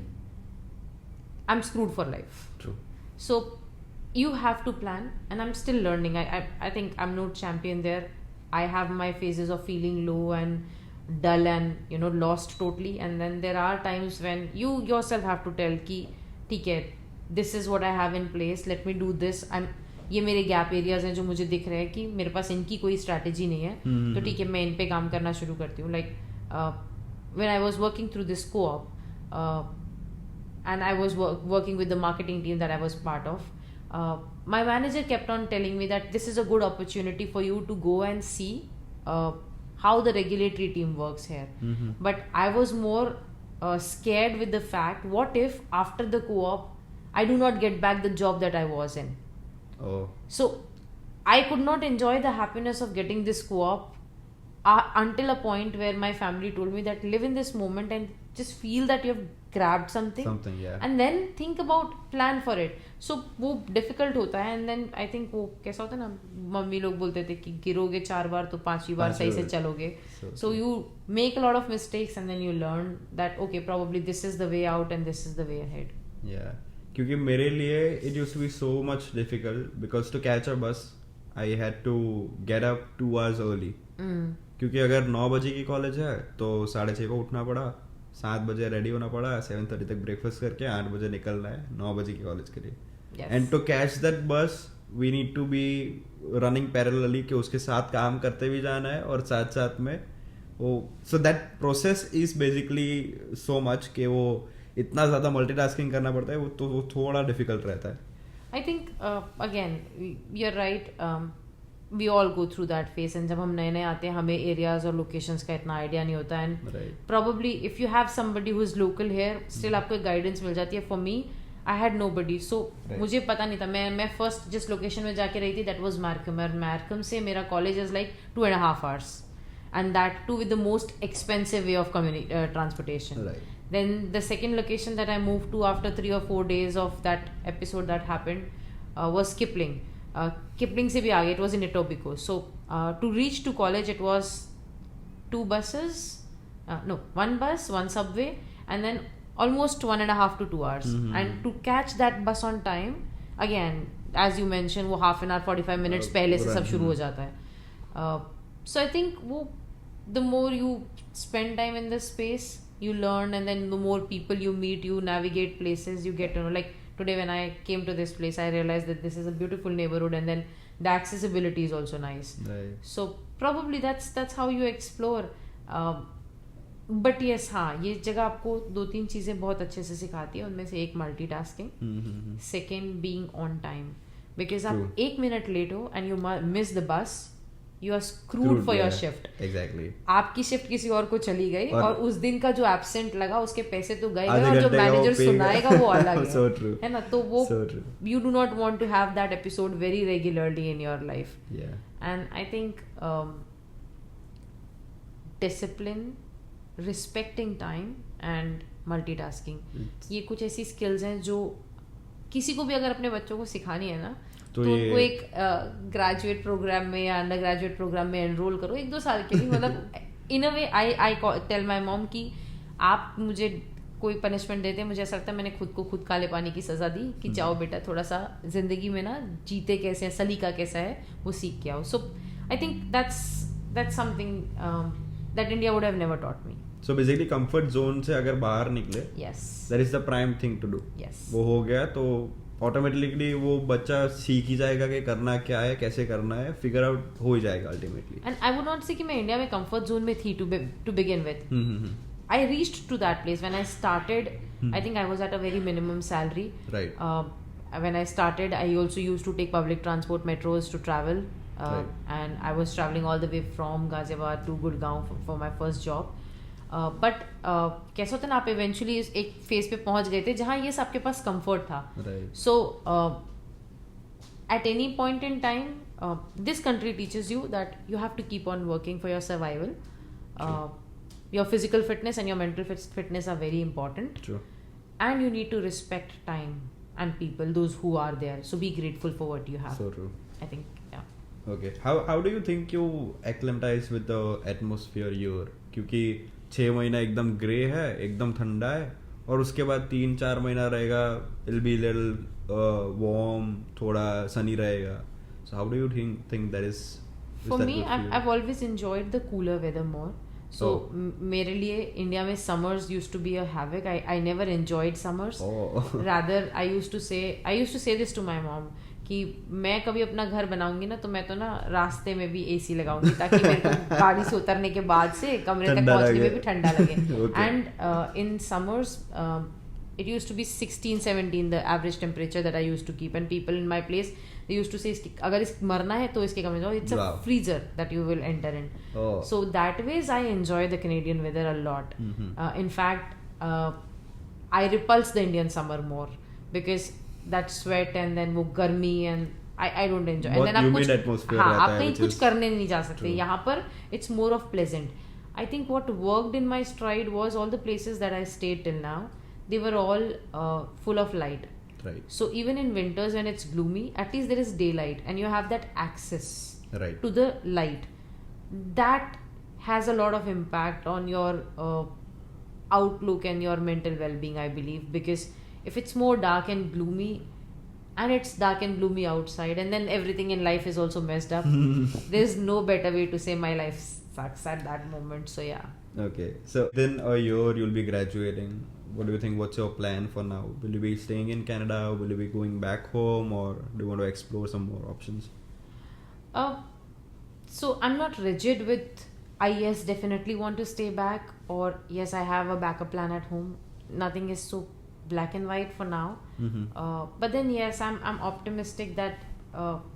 I am screwed for life. So you have to plan, and I'm still learning. I think I'm no champion there. I have my phases of feeling low and dull and lost totally, and then there are times when you yourself have to tell कि ठीक है, this is what I have in place, let me do this. ये मेरे gap areas हैं जो मुझे दिख रहे हैं कि मेरे पास इनकी कोई स्ट्रैटेजी नहीं है, तो ठीक है मैं इन पे काम करना शुरू करती हूँ. Like when I was working through this co-op and I was working with the marketing team that I was part of, my manager kept on telling me that this is a good opportunity for you to go and see how the regulatory team works here. But I was more scared with the fact, what if after the co-op I do not get back the job that I was in? So I could not enjoy the happiness of getting this co-op until a point where my family told me that live in this moment and just feel that you have grabbed something, and then think about plan for it. So वो difficult होता है, and then I think वो कैसा होता है ना, mummy लोग बोलते थे कि गिरोगे 4 बार तो 5वीं बार सही से चलोगे. So you make a lot of mistakes and then you learn that okay, probably this is the way out and this is the way ahead. Yeah, क्योंकि मेरे लिए it used to be so much difficult because to catch a bus I had to get up 2 hours early. क्योंकि अगर 9 बजे की college है तो 6:30 को उठना पड़ा, 7 बजे रेडी होना पड़ा, 7:30 तक ब्रेकफास्ट करके 8 बजे निकलना है 9 बजे की कॉलेज के लिए. And to catch that bus we need to be running parallelly, कि उसके साथ काम करते भी जाना है और साथ साथ में वो, so that process is basically so much कि वो इतना ज़्यादा मल्टीटास्किंग करना पड़ता है, वो थोड़ा डिफिकल्ट रहता है. I think again you're right. We all go through that phase, and जब हम नए नए आते हैं हमें areas और locations का इतना idea नहीं होता, and probably if you have somebody who is local here, still आपको एक guidance मिल जाती है. For me, I had nobody, so मुझे पता नहीं था. मैं first जिस location में जाके रही थी that was Markham, और Markham से मेरा college is like 2.5 hours, and that too with the most expensive way of transportation. Then the second location that I moved to after 3 or 4 days of that episode that happened was Kipling. Kipling se bhi aage, it was in Etobicoke. So to reach to college it was 2 buses, no, 1 bus, 1 subway, and then almost 1.5 to 2 hours. And to catch that bus on time, again as you mentioned, वो half an hour 45 minutes पहले से सब शुरू हो जाता है. So I think वो the more you spend time in this space, you learn, and then the more people you meet, you navigate places, you get to know. Like today when I came to this place, I realized that this is a beautiful neighborhood, and then the accessibility is also nice. So probably that's how you explore. But yes, हाँ, ये जगह आपको 2-3 चीज़ें बहुत अच्छे से सिखाती है. उनमें से एक multitasking, second being on time, because आप 1 मिनट लेट हो and you miss the bus, you are screwed for your shift. Exactly. आपकी शिफ्ट किसी और को चली गई और उस दिन का जो एब्सेंट लगा उसके पैसे तो गए, और जो मैनेजर सुनाएगा वो अलग है. So true. है ना, तो वो you do not want to have that episode very regularly in your life. Yeah. And I think discipline, respecting time and multitasking, ये कुछ ऐसी skills हैं जो किसी को भी अगर अपने बच्चों को सिखानी है ना, तो उनको एक ग्रेजुएट प्रोग्राम में या अंडर ग्रेजुएट प्रोग्राम में एनरोल करो 1-2 साल के लिए. मतलब इन अ वे आई टेल माई मॉम कि आप मुझे कोई पनिशमेंट देते हैं, मुझे ऐसा लगता है मैंने खुद को खुद काले पानी की सजा दी कि जाओ बेटा थोड़ा सा जिंदगी में ना जीते कैसे हैं, सलीका कैसा है वो सीख के आओ. So I think that's something that India would have never taught me. So basically comfort zone से अगर बाहर निकले, that is the prime thing to do. वो हो गया तो ऑटोमेटिकली वो बच्चा सीख ही जाएगा कि करना क्या है, कैसे करना है, फिगर आउट हो ही जाएगा ultimately. And I would not say कि मैं इंडिया में कंफर्ट जोन में थी to begin with. I reached to that place when I started. I think I was at a very minimum salary. Right. When I started, I also used to take public transport, metros to travel, and I was traveling all the way from Ghaziabad to Gurgaon for my first job. But कैसा होता है ना, आप eventually एक phase पे पहुंच गए थे जहाँ ये सबके पास कंफर्ट था. So at any point in time this country teaches you that you have to keep on working for your survival. Your physical fitness and your mental fitness are very important, and you need to respect time and people, those who are there, so be grateful for what you have. So true. I think, yeah. Okay, how do you think you acclimatize with the atmosphere here? क्योंकि 6 महीना एकदम grey है, एकदम ठंडा है, और उसके बाद 3-4 महीना रहेगा it'll be little warm, थोड़ा sunny रहेगा. So how do you think that is? For me, I've always enjoyed the cooler weather more. So मेरे लिए इंडिया में summers used to be a havoc. I never enjoyed summers. Rather, I used to say this to my mom कि मैं कभी अपना घर बनाऊंगी ना तो मैं तो ना रास्ते में भी AC लगाऊंगी ताकि मेरे को गाड़ी से उतरने के बाद से कमरे तक पहुंचने में भी ठंडा लगे. And in summers it used to be 16-17 the average temperature that I used to keep, and people in my place they used to say अगर इस मरना है तो इसके कमरे जाओ. It's a freezer that you will enter in. So that ways I enjoy the Canadian weather a lot. In fact, I repulse the Indian summer more because that sweat and then वो गर्मी and I don't enjoy. And then आप कुछ, हाँ, आप कहीं कुछ करने नहीं जा सकते. यहाँ पर it's more of pleasant. I think what worked in my stride was all the places that I stayed till now. They were all full of light. Right. So even in winters when it's gloomy, at least there is daylight and you have that access Right. to the light. That has a lot of impact on your outlook and your mental well-being, I believe, because if it's more dark and gloomy, and it's dark and gloomy outside, and then everything in life is also messed up, there's no better way to say my life sucks at that moment. So yeah. Okay, so then a year you'll be graduating. What do you think? What's your plan for now? Will you be staying in Canada? Will you be going back home, or do you want to explore some more options? So I'm not rigid with I yes definitely want to stay back, or yes I have a backup plan at home. Nothing is so black and white for now. But then yes, I'm optimistic that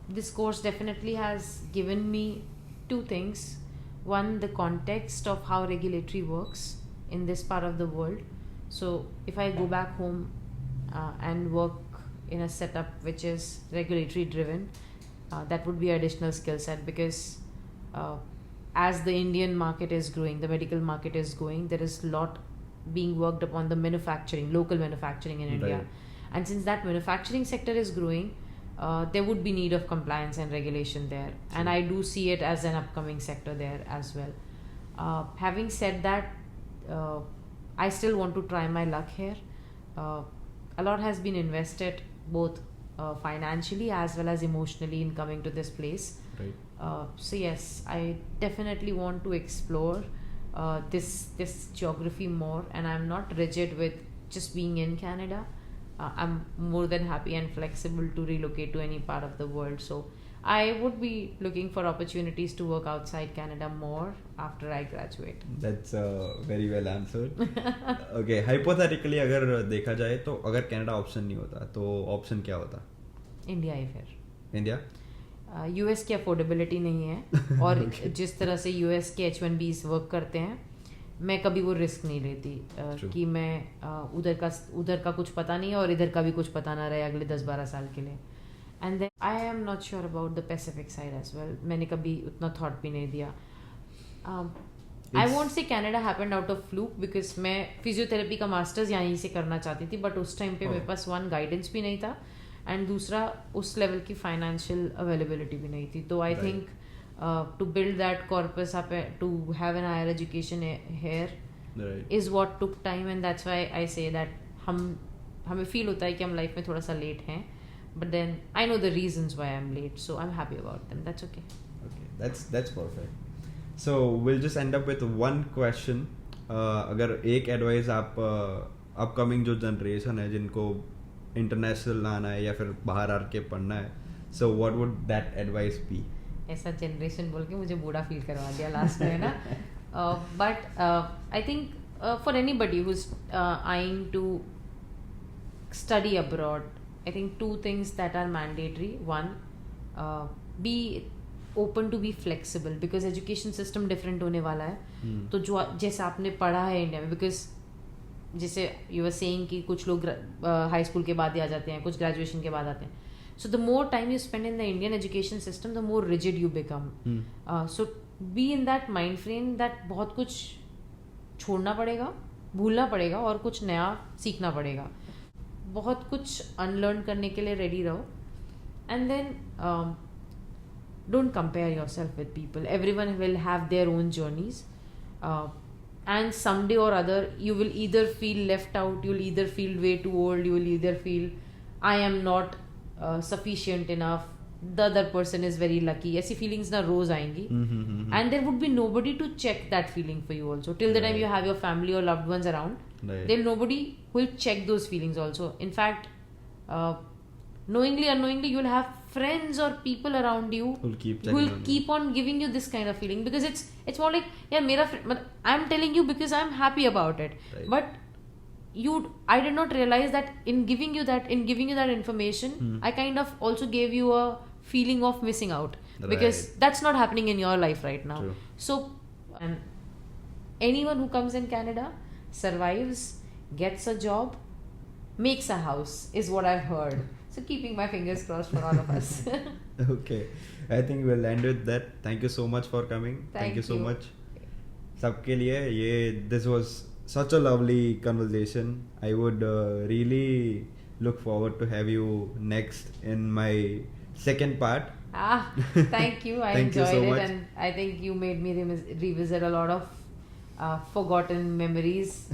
this course definitely has given me two things. One, the context of how regulatory works in this part of the world. So if I go back home and work in a setup which is regulatory driven, that would be additional skill set, because as the Indian market is growing, the medical market is growing, there is a lot being worked upon the manufacturing, local manufacturing in India. Right. And since that manufacturing sector is growing, there would be need of compliance and regulation there. And I do see it as an upcoming sector there as well. Having said that, I still want to try my luck here. A lot has been invested both financially as well as emotionally in coming to this place. Right. So yes, I definitely want to explore this geography more, and I'm not rigid with just being in Canada. I'm more than happy and flexible to relocate to any part of the world. So I would be looking for opportunities to work outside Canada more after I graduate. That's very well answered. Okay, hypothetically अगर देखा जाए तो अगर Canada option नहीं होता तो option क्या होता? इंडिया ही फिर. इंडिया? यूएस की अफोर्डेबिलिटी नहीं है और जिस तरह से यूएस के H1Bs वर्क करते हैं, मैं कभी वो रिस्क नहीं लेती कि मैं उधर का कुछ पता नहीं है और इधर का भी कुछ पता ना रहे अगले 10-12 साल के लिए. And then I am not sure about the Pacific side as well. मैंने कभी उतना थॉट भी नहीं दिया. I won't say Canada happened out of fluke, because मैं फिजियोथेरेपी का मास्टर्स यहीं से करना चाहती थी, बट उस टाइम पे मेरे पास वन गाइडेंस भी नहीं था एंड दूसरा उस लेवल की फाइनेंशियल अवेलेबिलिटी भी नहीं थी. तो I think to build that corpus up, to have an higher education here, Right. is what took time, and that's why I say that हमें feel होता है कि हम life में थोड़ा सा late हैं, but then I know the reasons why I'm late, so I'm happy about them. That's okay. Okay, that's perfect. So we'll just end up with one question. अगर एक advice आप upcoming जो generation है जिनको international आना है या फिर बाहर आके पढ़ना है, so what would that advice be? ऐसा जनरेशन बोल के मुझे बूढ़ा फील करवा दिया लास्ट में ना. But I think for anybody who is eyeing to study abroad, I think two things that are mandatory. One, be open to be flexible, because education system different होने वाला है. तो जो जैसे आपने पढ़ा है इंडिया में, बिकॉज जैसे यू आर सेइंग कि कुछ लोग हाई स्कूल के बाद ही आ जाते हैं, कुछ ग्रेजुएशन के बाद आते हैं. So the more time you spend in the Indian education system, the more rigid you become. So be in that mind frame that बहुत कुछ छोड़ना पड़ेगा, भूलना पड़ेगा और कुछ नया सीखना पड़ेगा. बहुत कुछ अनलर्न करने के लिए रेडी रहो. And then don't compare yourself with people. Everyone will have their own journeys. And someday or other, you will either feel left out, you will either feel way too old, you will either feel I am not sufficient enough, the other person is very lucky. ऐसी feelings ना रोज आएंगी, and there would be nobody to check that feeling for you also till the time you have your family or loved ones around. There nobody will check those feelings also. In fact, knowingly unknowingly you will have friends or people around you who will keep on giving you this kind of feeling, because it's more like yeah मेरा I'm telling you because I'm happy about it, but I did not realize that in giving you that information, I kind of also gave you a feeling of missing out, because that's not happening in your life right now. True. So and anyone who comes in Canada survives, gets a job, makes a house, is what I've heard. So keeping my fingers crossed for all of us. Okay, I think we'll end with that. Thank you so much for coming. Thank you so much. सबके लिए ये this was such a lovely conversation. I would really look forward to have you next in my second part. Thank you. I Thank you enjoyed so it, much. and I think you made me revisit a lot of forgotten memories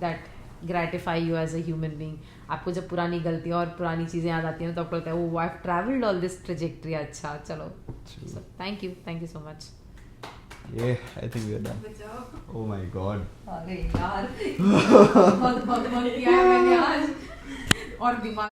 that gratify you as a human being. आपको जब पुरानी गलती और पुरानी चीज़ें याद आती हैं तो आपको लगता है वो I've traveled all this trajectory. अच्छा चलो. So thank you so much. Yeah, I think we're done. Oh my god. अरे यार बहुत किया है मैंने आज और दिमाग